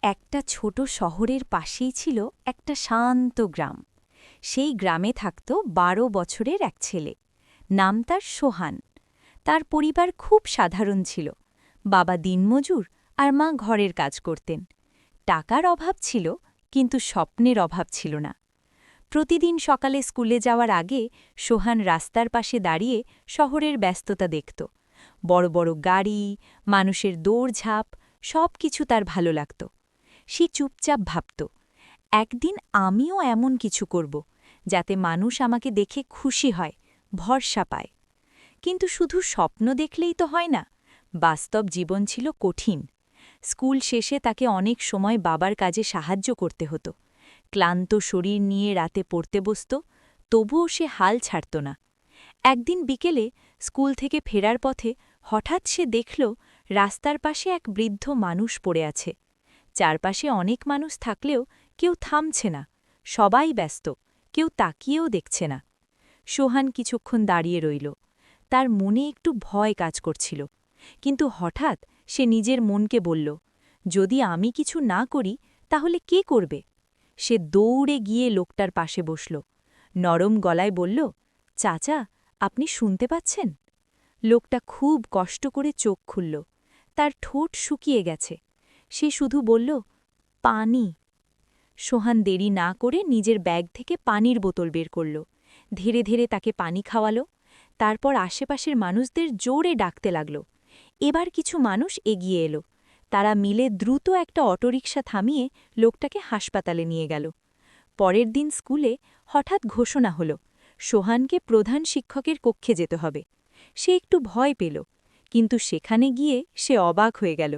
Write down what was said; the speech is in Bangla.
একটা ছোট শহরের পাশেই ছিল একটা শান্ত গ্রাম। সেই গ্রামে থাকত ১২ বছরের এক ছেলে। নাম তার সোহান। তার পরিবার খুব সাধারণ ছিল। বাবা দিনমজুর আর মা ঘরের কাজ করতেন। টাকার অভাব ছিল, কিন্তু স্বপ্নের অভাব ছিল না। প্রতিদিন সকালে স্কুলে যাওয়ার আগে সোহান রাস্তার পাশে দাঁড়িয়ে শহরের ব্যস্ততা দেখত। বড় বড় গাড়ি, মানুষের দৌড়ঝাঁপ, সব কিছু তার ভালো লাগত। সে চুপচাপ ভাবত, একদিন আমিও এমন কিছু করব যাতে মানুষ আমাকে দেখে খুশি হয়, ভরসা পায়। কিন্তু শুধু স্বপ্ন দেখলেই তো হয় না। বাস্তব জীবন ছিল কঠিন। স্কুল শেষে তাকে অনেক সময় বাবার কাজে সাহায্য করতে হতো। ক্লান্ত শরীর নিয়ে রাতে পড়তে বসত, তবুও সে হাল ছাড়ত না। একদিন বিকেলে স্কুল থেকে ফেরার পথে হঠাৎ সে দেখল রাস্তার পাশে এক বৃদ্ধ মানুষ পড়ে আছে। চারপাশে অনেক মানুষ থাকলেও কেউ থামছে না, সবাই ব্যস্ত, কেউ তাকিয়েও দেখছে না। সোহান কিছুক্ষণ দাঁড়িয়ে রইল। তার মনে একটু ভয় কাজ করছিল, কিন্তু হঠাৎ সে নিজের মনকে বলল, যদি আমি কিছু না করি তাহলে কে করবে? সে দৌড়ে গিয়ে লোকটার পাশে বসল। নরম গলায় বলল, চাচা, আপনি শুনতে পাচ্ছেন? লোকটা খুব কষ্ট করে চোখ খুলল। তার ঠোঁট শুকিয়ে গেছে। সে শুধু বলল, পানি। সোহান দেরি না করে নিজের ব্যাগ থেকে পানির বোতল বের করল। ধীরে ধীরে তাকে পানি খাওয়ালো। তারপর আশেপাশের মানুষদের জোরে ডাকতে লাগল। এবার কিছু মানুষ এগিয়ে এলো। তারা মিলে দ্রুত একটা অটোরিকশা থামিয়ে লোকটাকে হাসপাতালে নিয়ে গেল। পরের দিন স্কুলে হঠাৎ ঘোষণা হল, সোহানকে প্রধান শিক্ষকের কক্ষে যেতে হবে। সে একটু ভয় পেল, কিন্তু সেখানে গিয়ে সে অবাক হয়ে গেল।